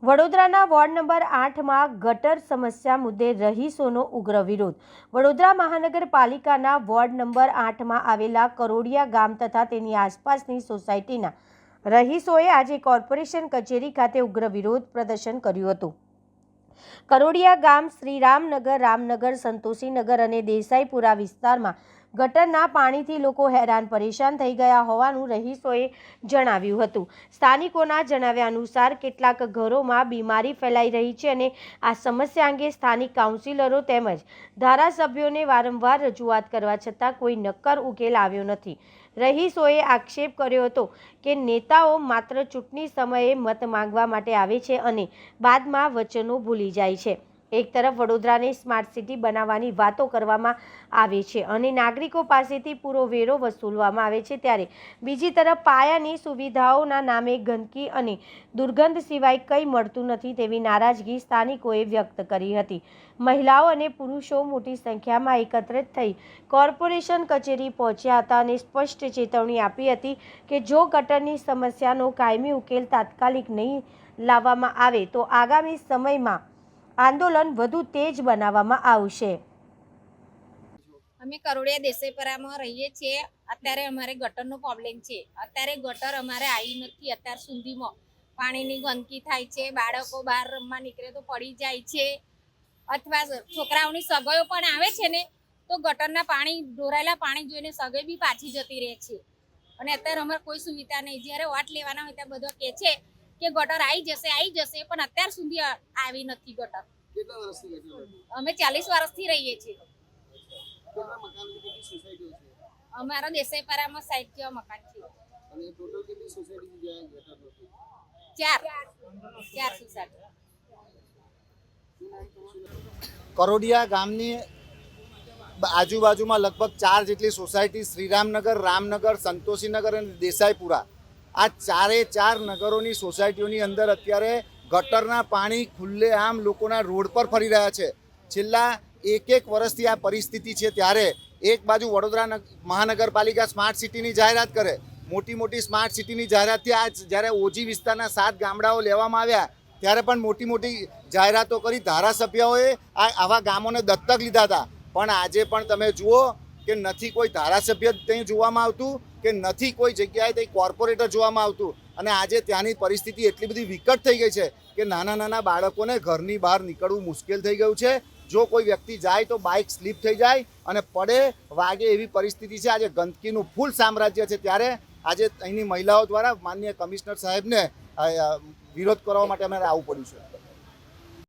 વડોદરાના ward number 8માં ગટર સમસ્યા મુદ્દે રહીશોનો ઉગ્ર વિરોધ। વડોદરા મહાનગરપાલિકાના વોર્ડ નંબર 8માં આવેલા કરોડિયા ગામ તથા તેની આસપાસની સોસાયટીના રહીશોએ આજે કોર્પોરેશન કચેરી ખાતે ઉગ્ર વિરોધ પ્રદર્શન કર્યું હતું। કરોડિયા ગામ શ્રીરામનગર, રામનગર, સંતોષીનગર અને દેસાઈપુરા વિસ્તારમાં ગટરના પાણીથી લોકો હેરાન પરેશાન થઈ ગયા હોવાનું રહીશોએ જણાવ્યું હતું। સ્થાનિકોના જણાવ્યા અનુસાર કેટલાક ઘરોમાં બીમારી ફેલાઈ રહી છે અને આ સમસ્યા અંગે સ્થાનિક કાઉન્સિલરો તેમજ ધારાસભ્યોને વારંવાર રજૂઆત કરવા છતાં કોઈ નક્કર ઉકેલ આવ્યો નથી। રહીશોએ આક્ષેપ કર્યો હતો કે નેતાઓ માત્ર ચૂંટણી સમયે મત માંગવા માટે આવે છે અને બાદમાં વચનો ભૂલી જાય છે। એક તરફ વડોદરાને સ્માર્ટ સિટી બનાવવાની વાતો કરવામાં આવે છે અને નાગરિકો પાસેથી પૂરો વેરો વસૂલવામાં આવે છે, ત્યારે બીજી તરફ પાયાની સુવિધાઓના નામે ગંદકી અને દુર્ગંધ સિવાય કંઈ મળતું નથી તેવી નારાજગી સ્થાનિકોએ વ્યક્ત કરી હતી। મહિલાઓ અને પુરુષો મોટી સંખ્યામાં એકત્રિત થઈ કોર્પોરેશન કચેરી પહોંચ્યા હતા અને સ્પષ્ટ ચેતવણી આપી હતી કે જો ગટરની સમસ્યાનો કાયમી ઉકેલ તાત્કાલિક નહીં લાવવામાં આવે તો આગામી સમયમાં આંદોલન વધુ તેજ બનાવવામાં આવશે। અમે કરોડિયા દેસાઈપરામાં રહીએ છીએ। અત્યારે અમારે ગટરનો પ્રોબ્લેમ છે। અત્યારે ગટર અમારે આવી નથી। અત્યાર સુધીમાં પાણીની ગંદકી થાય છે, બાળકો બહાર રમવા નીકળે તો પડી જાય છે, અથવા છોકરાઓની સગાઈઓ પણ આવે છે ને તો ગટરના પાણી, ઢોરાયેલા પાણી જોઈને સગાઈ બી પાછી જતી રહે છે। અને અત્યારે અમારે કોઈ સુવિધા નહીં। જ્યારે વાટ લેવાના હોય ત્યાં બધો કહે છે કે ગટર આવી જશે, પણ અત્યાર સુધી આવી નથી ગટર। કેટલા વર્ષથી અમે 40 વર્ષથી રહીએ છીએ। કેટલા મકાન કેટલી સોસાયટીઓ છે? અમારા દેસાઈપરામાં 60 જેવા મકાન છે। અને ટોટલ કેટલી સોસાયટી જ્યાં ગટર નથી? 4 સોસાયટી। કરોડિયા ગામની આજુબાજુમાં લગભગ 4 જેટલી સોસાયટી શ્રીરામનગર, રામનગર, સંતોષીનગર અને દેસાઈપુરા, આ 4 નગરોની સોસાયટીઓની અંદર અત્યારે ગટરના પાણી ખુલ્લેઆમ લોકોના રોડ પર ફરી રહ્યા છે। છેલ્લા એક વર્ષથી આ પરિસ્થિતિ છે। ત્યારે એક બાજુ વડોદરા મહાનગરપાલિકા સ્માર્ટ સિટીની જાહેરાત કરે, મોટી સ્માર્ટ સિટીની જાહેરાતથી આ જ્યારે ઓજી વિસ્તારના 7 ગામડાઓ લેવામાં આવ્યા ત્યારે પણ મોટી જાહેરાતો કરી ધારાસભ્યોએ આવા ગામોને દત્તક લીધા હતા। પણ આજે પણ તમે જુઓ કે નથી કોઈ ધારાસભ્ય ત્યાં જોવામાં આવતું કે નથી કોઈ જગ્યાએ ત્યાં કોર્પોરેટર જોવામાં આવતું। અને આજે ત્યાંની પરિસ્થિતિ એટલી બધી વિકટ થઈ ગઈ છે કે નાના બાળકોને ઘરની બહાર નીકળવું મુશ્કેલ થઈ ગયું છે। જો કોઈ વ્યક્તિ જાય તો બાઇક સ્લીપ થઈ જાય અને પડે, વાગે એવી પરિસ્થિતિ છે। આજે ગંદકીનું ફૂલ સામ્રાજ્ય છે। ત્યારે આજે અહીંની મહિલાઓ દ્વારા માનનીય કમિશનર સાહેબને વિરોધ કરવા માટે અમારે આવવું પડ્યું છે।